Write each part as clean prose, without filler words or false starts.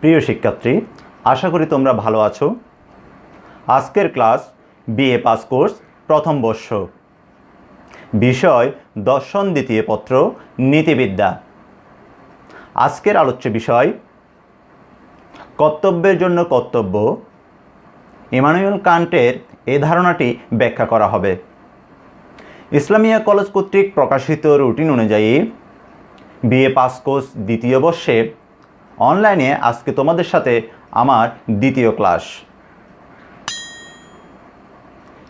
প্রিয় শিক্ষার্থী, আশা করি তোমরা ভালো আছো। আজকের ক্লাস বিএ পাস কোর্স প্রথম বর্ষ, বিষয় দর্শন দ্বিতীয় পত্র নীতিবিদ্যা। আজকের আলোচ্য বিষয় কর্তব্যের জন্য কর্তব্য। ইমানুয়েল কান্টের এই ধারণাটি ব্যাখ্যা করা হবে। ইসলামিয়া কলেজ কর্তৃক প্রকাশিত রুটিন অনুযায়ী বিএ পাস কোর্স দ্বিতীয় বর্ষে অনলাইনে আজকে তোমাদের সাথে আমার দ্বিতীয় ক্লাস।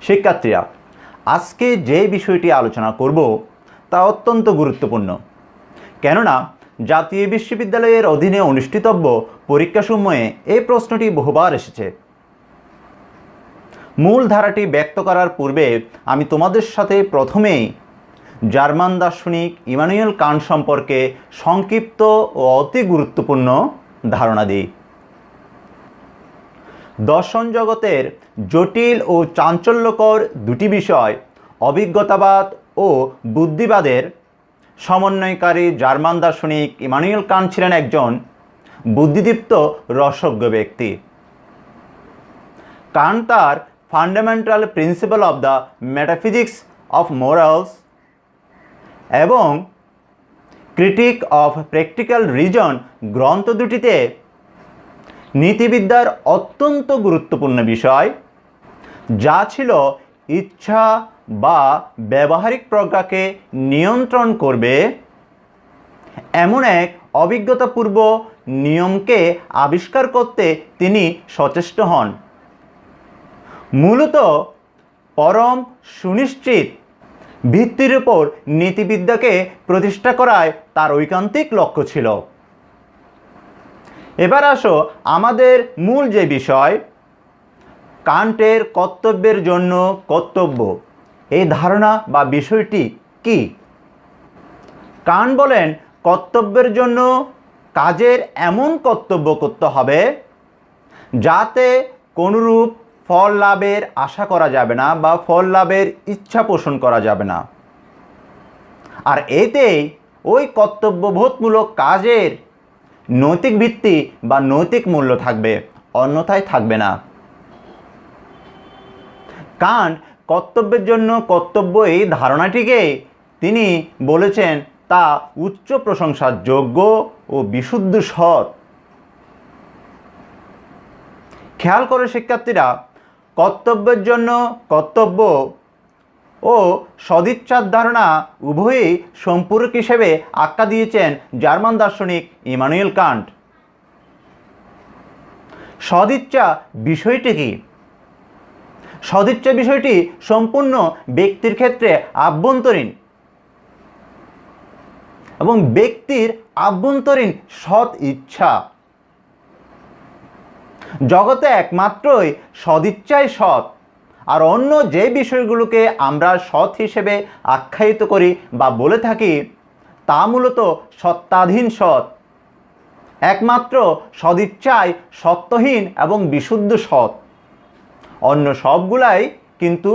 শিক্ষার্থীরা, আজকে যে বিষয়টি আলোচনা করব তা অত্যন্ত গুরুত্বপূর্ণ, কেননা জাতীয় বিশ্ববিদ্যালয়ের অধীনে অনুষ্ঠিতব্য পরীক্ষাসমূহে এই প্রশ্নটি বহুবার এসেছে। মূল ধারাটি ব্যক্ত করার পূর্বে আমি তোমাদের সাথে প্রথমেই জার্মান দার্শনিক ইমানুয়েল কান্ট সম্পর্কে সংক্ষিপ্ত ও অতি গুরুত্বপূর্ণ ধারণা দিই। দর্শন জগতের জটিল ও চাঞ্চল্যকর দুটি বিষয় অভিজ্ঞতাবাদ ও বুদ্ধিবাদের সমন্বয়কারী জার্মান দার্শনিক ইমানুয়েল কান্ট ছিলেন একজন বুদ্ধিদীপ্ত রসজ্ঞ ব্যক্তি। কান্ট তার fundamental principal of the metaphysics of morals এবং ক্রিটিক অফ প্র্যাকটিক্যাল রিজন গ্রন্থ দুটিতে নীতিবিদ্যার অত্যন্ত গুরুত্বপূর্ণ বিষয়, যা ছিল ইচ্ছা বা ব্যবহারিক প্রজ্ঞাকে নিয়ন্ত্রণ করবে এমন এক অভিজ্ঞতাপূর্ব নিয়মকে আবিষ্কার করতে তিনি সচেষ্ট হন। মূলত পরম সুনিশ্চিত ভিত্তির উপর নীতিবিদ্যাকে প্রতিষ্ঠা করায় তার ঐকান্তিক লক্ষ্য ছিল। এবার আসো আমাদের মূল যে বিষয়, কান্টের কর্তব্যের জন্য কর্তব্য, এই ধারণা বা বিষয়টি কি? কান্ট বলেন, কর্তব্যের জন্য কাজের এমন কর্তব্য করতে হবে যাতে কোনরূপ ফল লাভের আশা করা যাবে না বা ফল লাভের ইচ্ছা পোষণ করা যাবে না। আর এতেই ওই কর্তব্যবোধমূলক কাজের নৈতিক ভিত্তি বা নৈতিক মূল্য থাকবে, অন্যথায় থাকবে না। কান্ট কর্তব্যের জন্য কর্তব্য এই ধারণাটিকে তিনি বলেছেন তা উচ্চ প্রশংসার যোগ্য ও বিশুদ্ধ সৎ। খেয়াল করে শিক্ষার্থীরা, কর্তব্যের জন্য কর্তব্য ও সদিচ্ছার ধারণা উভয়ই সম্পূরক হিসেবে আখ্যা দিয়েছেন জার্মান দার্শনিক ইমানুয়েল কান্ট। সদিচ্ছা বিষয়টি কি? সদিচ্ছা বিষয়টি সম্পূর্ণ ব্যক্তির ক্ষেত্রে আভ্যন্তরীণ এবং ব্যক্তির আভ্যন্তরীণ সৎ ইচ্ছা। জগতে একমাত্রই সদিচ্ছাই সৎ, আর অন্য যে বিষয়গুলোকে আমরা সৎ হিসেবে আখ্যায়িত করি বা বলে থাকি তা মূলত সত্তাধীন সৎ। একমাত্র সদিচ্ছাই সত্যহীন এবং বিশুদ্ধ সৎ, অন্য সবগুলাই কিন্তু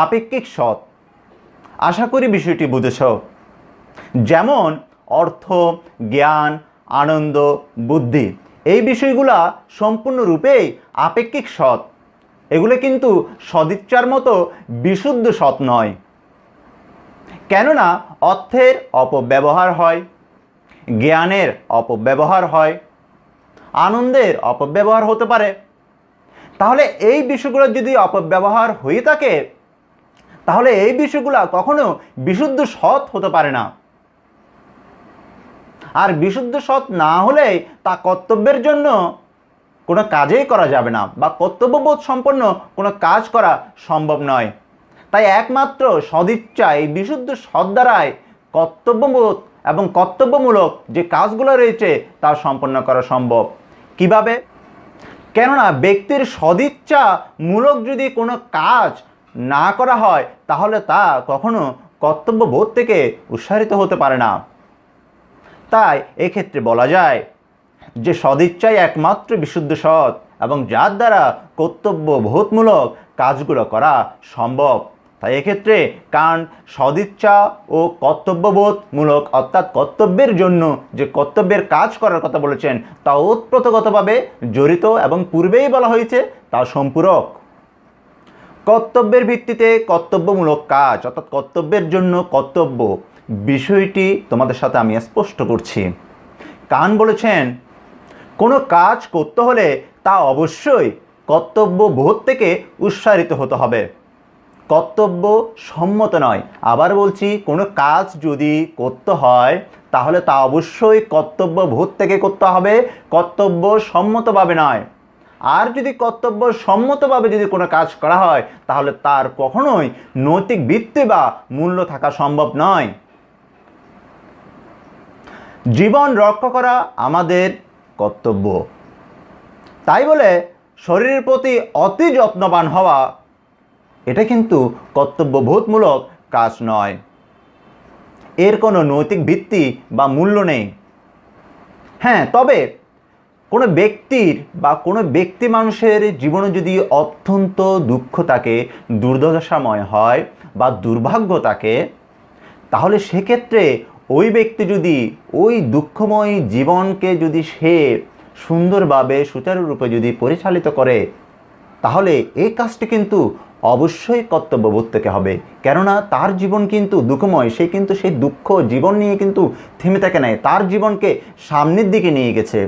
আপেক্ষিক সৎ। আশা করি বিষয়টি বুঝেছ। যেমন অর্থ, জ্ঞান, আনন্দ, বুদ্ধি, এই বিষয়গুলা সম্পূর্ণরূপেই আপেক্ষিক সৎ। এগুলো কিন্তু সদিচ্ছার মতো বিশুদ্ধ সৎ নয়, কেননা অর্থের অপব্যবহার হয়, জ্ঞানের অপব্যবহার হয়, আনন্দের অপব্যবহার হতে পারে। তাহলে এই বিষয়গুলো যদি অপব্যবহার হয়ে থাকে, তাহলে এই বিষয়গুলো কখনো বিশুদ্ধ সৎ হতে পারে না। আর বিশুদ্ধ সৎ না হলে তা কর্তব্যের জন্য কোনো কাজেই করা যাবে না বা কর্তব্যবোধ সম্পন্ন কোনো কাজ করা সম্ভব নয়। তাই একমাত্র সদিচ্ছা, এই বিশুদ্ধ সৎ দ্বারাই কর্তব্যবোধ এবং কর্তব্যমূলক যে কাজগুলো রয়েছে তা সম্পন্ন করা সম্ভব। কিভাবে? কেননা ব্যক্তির সদিচ্ছা মূলক যদি কোনো কাজ না করা হয়, তাহলে তা কখনো কর্তব্যবোধ থেকে উৎসারিত হতে পারে না। তাই এক্ষেত্রে বলা যায় যে সদিচ্ছাই একমাত্র বিশুদ্ধ সৎ এবং যার দ্বারা কর্তব্যবোধমূলক কাজগুলো করা সম্ভব। তাই এক্ষেত্রে কান্ট সদিচ্ছা ও কর্তব্যবোধমূলক অর্থাৎ কর্তব্যের জন্য যে কর্তব্যের কাজ করার কথা বলেছেন তা ওতপ্রোতগতভাবে জড়িত এবং পূর্বেই বলা হয়েছে তা সম্পূরক। কর্তব্যের ভিত্তিতে কর্তব্যমূলক কাজ অর্থাৎ কর্তব্যের জন্য কর্তব্য বিষয়টি তোমাদের সাথে আমি স্পষ্ট করছি। কান্ট বলেছেন কোনো কাজ করতে হলে তা অবশ্যই কর্তব্যবোধ থেকে উৎসারিত হতে হবে, কর্তব্য সম্মত নয়। আবার বলছি, কোনো কাজ যদি করতে হয় তাহলে তা অবশ্যই কর্তব্যবোধ থেকে করতে হবে, কর্তব্য সম্মতভাবে নয়। আর যদি কর্তব্য সম্মতভাবে যদি কোনো কাজ করা হয় তাহলে তার কখনোই নৈতিক ভিত্তি বা মূল্য থাকা সম্ভব নয়। জীবন রক্ষা করা আমাদের কর্তব্য। তাই বলে শরীরের প্রতি অতি যত্নবান হওয়া এটা কিন্তু কর্তব্যবোধমূলক কাজ নয়, এর কোনো নৈতিক ভিত্তি বা মূল্য নেই। হ্যাঁ, তবে কোনো ব্যক্তির বা কোনো ব্যক্তি মানুষের জীবনে যদি অত্যন্ত দুঃখ থাকে, দুর্দশাময় হয় বা দুর্ভাগ্য থাকে, তাহলে সেক্ষেত্রে ওই ব্যক্তি যদি ওই দুঃখময় জীবনকে যদি সে সুন্দরভাবে সুচারুরূপে যদি পরিচালিত করে তাহলে এই কাজটি কিন্তু অবশ্যই কর্তব্যবোধ থেকে হবে। কেননা তার জীবন কিন্তু দুঃখময়, সে কিন্তু সেই দুঃখ জীবন নিয়ে কিন্তু থেমে থাকে নাই, তার জীবনকে সামনের দিকে নিয়ে গেছে,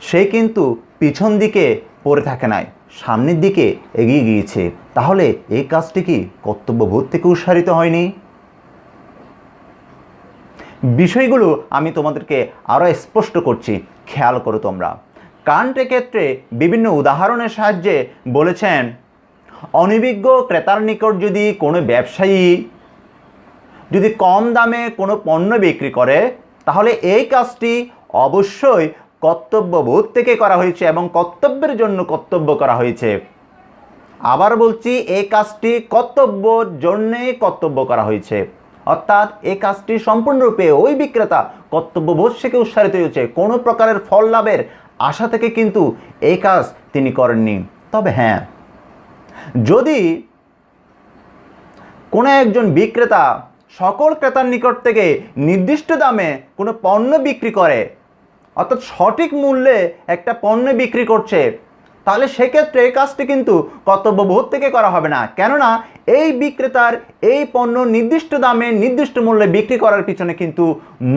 সে কিন্তু পিছন দিকে পড়ে থাকে নাই, সামনের দিকে এগিয়ে গিয়েছে। তাহলে এই কাজটি কি কর্তব্যবোধ থেকে উৎসারিত হয়নি? বিষয়গুলো আমি তোমাদেরকে আরও স্পষ্ট করছি, খেয়াল করো তোমরা। কান্ট ক্ষেত্রে বিভিন্ন উদাহরণের সাহায্যে বলেছেন অনভিজ্ঞ ক্রেতার নিকট যদি কোনো ব্যবসায়ী যদি কম দামে কোনো পণ্য বিক্রি করে তাহলে এই কাজটি অবশ্যই কর্তব্যবোধ থেকে করা হয়েছে এবং কর্তব্যের জন্য কর্তব্য করা হয়েছে। আবার বলছি, এই কাজটি কর্তব্যর জন্যেই কর্তব্য করা হয়েছে, অর্থাৎ এই কাজটি সম্পূর্ণরূপে ওই বিক্রেতা কর্তব্যবোধ থেকে উৎসারিত হয়েছে, কোনো প্রকারের ফল লাভের আশা থেকে কিন্তু এই কাজ তিনি করেননি। তবে হ্যাঁ, যদি কোনো একজন বিক্রেতা সকল ক্রেতার নিকট থেকে নির্দিষ্ট দামে কোনো পণ্য বিক্রি করে, অর্থাৎ সঠিক মূল্যে একটা পণ্য বিক্রি করছে, তাহলে সেক্ষেত্রে এই কাজটি কিন্তু কর্তব্যবোধ থেকে করা হবে না। কেননা এই বিক্রেতার এই পণ্য নির্দিষ্ট দামে নির্দিষ্ট মূল্যে বিক্রি করার পিছনে কিন্তু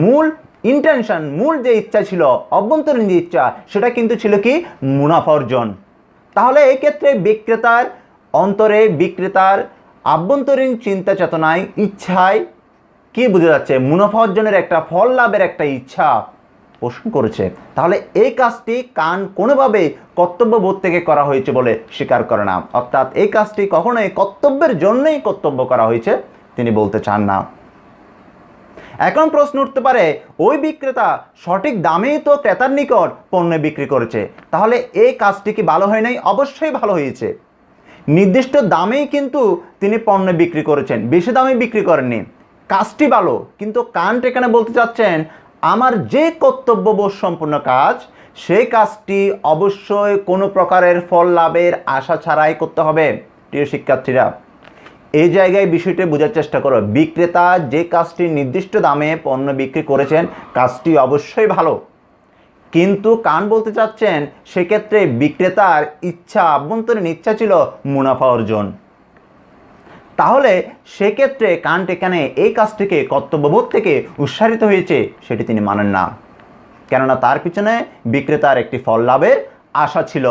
মূল ইন্টেনশন, মূল যে ইচ্ছা ছিল, অভ্যন্তরীণ যে ইচ্ছা, সেটা কিন্তু ছিল কি মুনাফা অর্জন। তাহলে এই ক্ষেত্রে বিক্রেতার অন্তরে, বিক্রেতার আভ্যন্তরীণ চিন্তা চেতনায়, ইচ্ছায় কি বোঝা যাচ্ছে? মুনাফা অর্জনের একটা, ফল লাভের একটা ইচ্ছা পোষণ করেছে। তাহলে এই কাজটি কান্ট কোনোভাবে কর্তব্যবোধ থেকে করা হয়েছে বলে স্বীকার করে না, অর্থাৎ এই কাজটি কখনোই কর্তব্যের জন্যই কর্তব্য করা হয়েছে তিনি বলতে চান না। এখন প্রশ্ন উঠতে পারে, ওই বিক্রেতা সঠিক দামেই তো ক্রেতার নিকট পণ্য বিক্রি করেছে, তাহলে এই কাজটি কি ভালো হয় নাই? অবশ্যই ভালো হয়েছে। নির্দিষ্ট দামেই কিন্তু তিনি পণ্য বিক্রি করেছেন, বেশি দামে বিক্রি করেননি, কাজটি ভালো। কিন্তু কান্ট এখানে বলতে চাচ্ছেন আমার যে কর্তব্যবোধ সম্পন্ন কাজ, সেই কাজটি অবশ্যই কোনো প্রকারের ফল লাভের আশা ছাড়াই করতে হবে। প্রিয় শিক্ষার্থীরা, এই জায়গায় বিষয়টি বোঝার চেষ্টা করো। বিক্রেতা যে কাজটি নির্দিষ্ট দামে পণ্য বিক্রি করেছেন, কাজটি অবশ্যই ভালো, কিন্তু কান্ট বলতে চাচ্ছেন সেক্ষেত্রে বিক্রেতার ইচ্ছা, আভ্যন্তরীণ ইচ্ছা ছিল মুনাফা অর্জন। তাহলে সেক্ষেত্রে কান্ট এখানে এই কাজটিকে কর্তব্যবোধ থেকে উৎসারিত হয়েছে সেটি তিনি মানেন না, কেননা তার পিছনে বিক্রেতার একটি ফল লাভের আশা ছিল।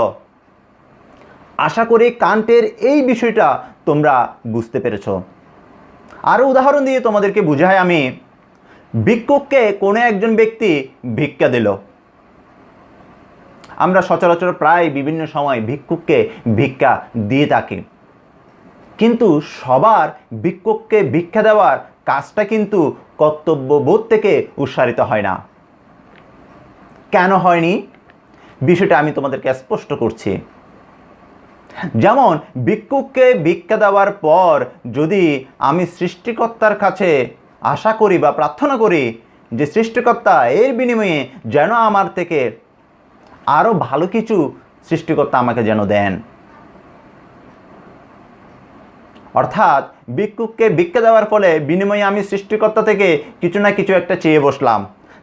আশা করি কান্টের এই বিষয়টা তোমরা বুঝতে পেরেছ। আরও উদাহরণ দিয়ে তোমাদেরকে বুঝাই আমি। ভিক্ষুককে কোনো একজন ব্যক্তি ভিক্ষা দিল। আমরা সচরাচর প্রায় বিভিন্ন সময় ভিক্ষুককে ভিক্ষা দিয়ে থাকি, কিন্তু সবার ভিক্ষুককে ভিক্ষা দেওয়ার কাজটা কিন্তু কর্তব্যবোধ থেকে উৎসারিত হয় না। কেন হয়নি? বিষয়টা আমি তোমাদেরকে স্পষ্ট করছি। যেমন ভিক্ষুককে ভিক্ষা দেওয়ার পর যদি আমি সৃষ্টিকর্তার কাছে আশা করি বা প্রার্থনা করি যে সৃষ্টিকর্তা এর বিনিময়ে যেন আমার থেকে আরও ভালো কিছু সৃষ্টিকর্তা আমাকে যেন দেন, অর্থাৎ ভিক্ষুককে ভিক্ষা দেওয়ার ফলে বিনিময়ে আমি সৃষ্টিকর্তা থেকে কিছু না কিছু একটা চেয়ে বসলাম,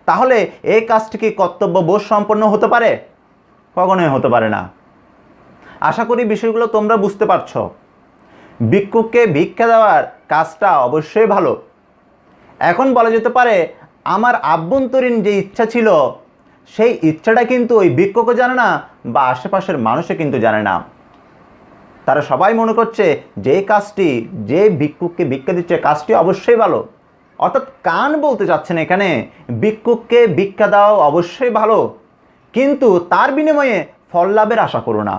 তাহলে এই কাজটি কি কর্তব্যবোধ সম্পন্ন হতে পারে? কখনোই হতে পারে না। আশা করি বিষয়গুলো তোমরা বুঝতে পারছ। ভিক্ষুককে ভিক্ষা দেওয়ার কাজটা অবশ্যই ভালো। এখন বলা যেতে পারে আমার আভ্যন্তরীণ যে ইচ্ছা ছিল সেই ইচ্ছাটা কিন্তু ওই ভিক্ষুকও জানে না বা আশেপাশের মানুষও কিন্তু জানে না। তারা সবাই মনে করছে যে কাজটি, যে ভিক্ষুককে ভিক্ষা দিচ্ছে কাজটি অবশ্যই ভালো। অর্থাৎ কান বলতে চাচ্ছেন এখানে ভিক্ষুককে ভিক্ষা দেওয়া অবশ্যই ভালো, কিন্তু তার বিনিময়ে ফল লাভের আশা করো না।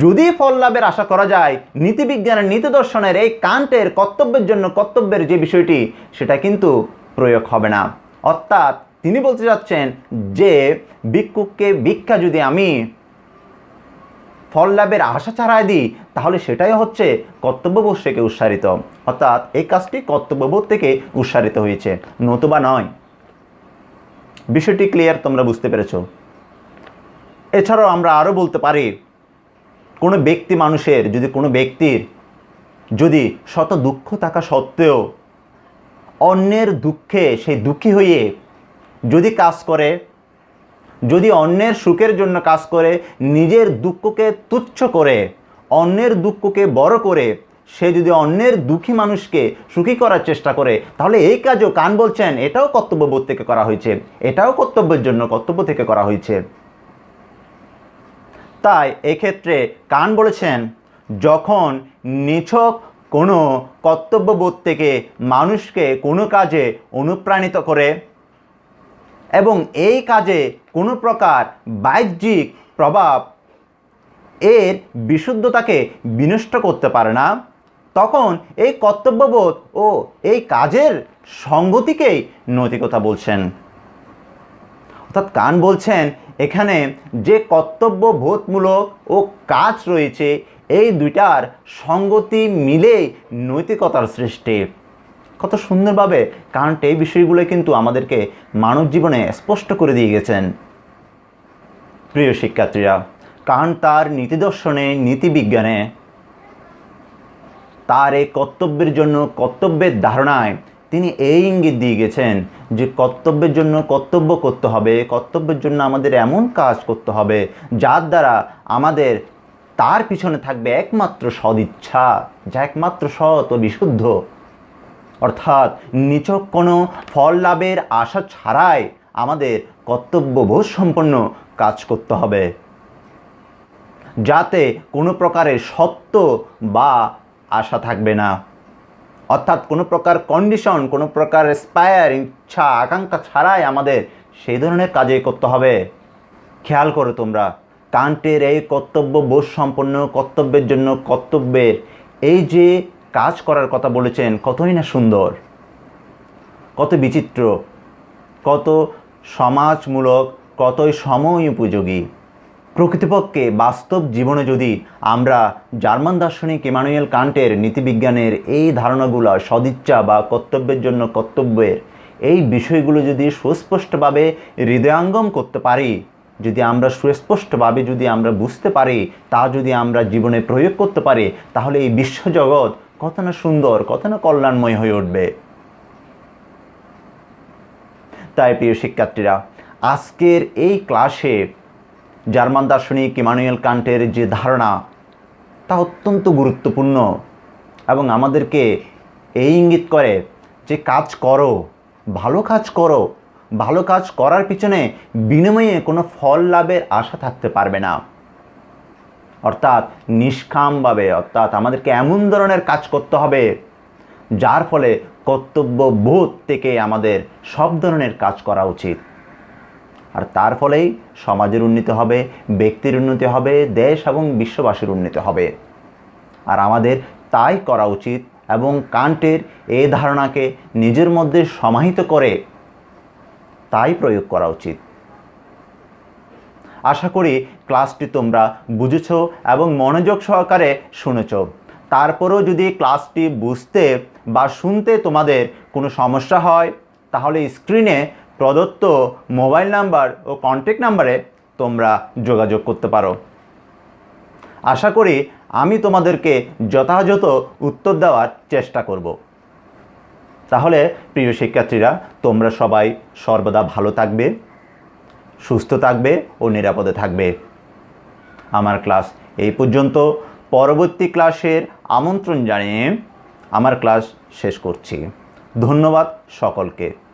যদি ফল লাভের আশা করা যায়, নীতিবিজ্ঞানের নীতি দর্শনের এই কান্টের কর্তব্যের জন্য কর্তব্যের যে বিষয়টি সেটা কিন্তু প্রয়োগ হবে না। অর্থাৎ তিনি বলতে চাচ্ছেন যে ভিক্ষুককে ভিক্ষা যদি আমি ফল লাভের আশা ছাড়াই দিই তাহলে সেটাই হচ্ছে কর্তব্যবোধ থেকে উৎসারিত। অর্থাৎ এই কাজটি কর্তব্যবোধ থেকে উৎসারিত হয়েছে, নতুবা নয়। বিষয়টি ক্লিয়ার? তোমরা বুঝতে পেরেছ? এছাড়াও আমরা আরও বলতে পারি কোনো ব্যক্তি মানুষের যদি কোনো ব্যক্তির যদি শত দুঃখ থাকা সত্ত্বেও অন্যের দুঃখে সেই দুঃখী হয়ে যদি কাজ করে, যদি অন্যের সুখের জন্য কাজ করে, নিজের দুঃখকে তুচ্ছ করে অন্যের দুঃখকে বড় করে সে যদি অন্যের দুঃখী মানুষকে সুখী করার চেষ্টা করে, তাহলে এই কাজও কান বলছেন এটাও কর্তব্যবোধ থেকে করা হয়েছে, এটাও কর্তব্যের জন্য কর্তব্য থেকে করা হয়েছে। তাই এক্ষেত্রে কান বলেছেন যখন নিছক কোনো কর্তব্যবোধ থেকে মানুষকে কোনো কাজে অনুপ্রাণিত করে এবং এই কাজে কোনো প্রকার বাহ্যিক প্রভাব এর বিশুদ্ধতাকে বিনষ্ট করতে পারে না, তখন এই কর্তব্যবোধ ও এই কাজের সঙ্গতিকেই নৈতিকতা বলছেন। অর্থাৎ কান বলছেন এখানে যে কর্তব্যবোধমূলক ও কাজ রয়েছে এই দুইটার সঙ্গতি মিলেই নৈতিকতার সৃষ্টি। কত সুন্দরভাবে কান্ট এই বিষয়গুলো কিন্তু আমাদেরকে মানব জীবনে স্পষ্ট করে দিয়ে গেছেন। প্রিয় শিক্ষার্থীরা, কান্ট তার নীতিদর্শনে, নীতিবিজ্ঞানে তার এই কর্তব্যের জন্য কর্তব্যের ধারণায় তিনি এই ইঙ্গিত দিয়ে গেছেন যে কর্তব্যের জন্য কর্তব্য করতে হবে, কর্তব্যের জন্য আমাদের এমন কাজ করতে হবে যার দ্বারা আমাদের তার পিছনে থাকবে একমাত্র সদিচ্ছা, যা একমাত্র সৎ ও বিশুদ্ধ। অর্থাৎ নিছক কোনো ফল লাভের আশা ছাড়াই আমাদের কর্তব্যবোধ সম্পন্ন কাজ করতে হবে, যাতে কোনো প্রকারের সত্য বা আশা থাকবে না। অর্থাৎ কোনো প্রকার কন্ডিশন, কোনো প্রকার স্পায়ার, ইচ্ছা আকাঙ্ক্ষা ছাড়াই আমাদের সেই ধরনের কাজই করতে হবে। খেয়াল করো তোমরা, কান্টের এই কর্তব্যবোধ সম্পন্ন কর্তব্যের জন্য কর্তব্যের এই যে কাজ করার কথা বলেছেন কতই না সুন্দর, কত বিচিত্র, কত সমাজমূলক, কতই সময় উপযোগী। প্রকৃতপক্ষে বাস্তব জীবনে যদি আমরা জার্মান দার্শনিক ইমানুয়েল কান্টের নীতিবিজ্ঞানের এই ধারণাগুলো, সদিচ্ছা বা কর্তব্যের জন্য কর্তব্যের এই বিষয়গুলো যদি সুস্পষ্টভাবে হৃদয়াঙ্গম করতে পারি, যদি আমরা সুস্পষ্টভাবে যদি আমরা বুঝতে পারি, তা যদি আমরা জীবনে প্রয়োগ করতে পারি, তাহলে এই বিশ্বজগৎ কত না সুন্দর, কত না কল্যাণময় হয়ে উঠবে। তাই প্রিয় শিক্ষার্থীরা, আজকের এই ক্লাসে জার্মান দার্শনিক ইমানুয়েল কান্টের যে ধারণা তা অত্যন্ত গুরুত্বপূর্ণ এবং আমাদেরকে এই ইঙ্গিত করে যে কাজ করো, ভালো কাজ করো, ভালো কাজ করার পিছনে বিনিময়ে কোনো ফল লাভের আশা থাকতে পারবে না। অর্থাৎ নিষ্কামভাবে, অর্থাৎ আমাদেরকে এমন ধরনের কাজ করতে হবে যার ফলে কর্তব্যবোধ থেকে আমাদের সব ধরনের কাজ করা উচিত। আর তার ফলেই সমাজের উন্নতি হবে, ব্যক্তির উন্নতি হবে, দেশ এবং বিশ্ববাসীর উন্নতি হবে। আর আমাদের তাই করা উচিত এবং কান্টের এই ধারণাকে নিজের মধ্যে সমাহিত করে তাই প্রয়োগ করা উচিত। আশা করি ক্লাসটি তোমরা বুঝেছ এবং মনোযোগ সহকারে শুনেছ। তারপরেও যদি ক্লাসটি বুঝতে বা শুনতে তোমাদের কোনো সমস্যা হয় তাহলে স্ক্রিনে প্রদত্ত মোবাইল নাম্বার ও কন্ট্যাক্ট নাম্বারে তোমরা যোগাযোগ করতে পারো। আশা করি আমি তোমাদেরকে যথাযথ উত্তর দেওয়ার চেষ্টা করব। তাহলে প্রিয় শিক্ষার্থীরা, তোমরা সবাই সর্বদা ভালো থাকবে, সুস্থ থাকবে ও নিরাপদে থাকবে। আমার ক্লাস এই পর্যন্ত। পরবর্তী ক্লাসের আমন্ত্রণ জানিয়ে আমার ক্লাস শেষ করছি। ধন্যবাদ সকলকে।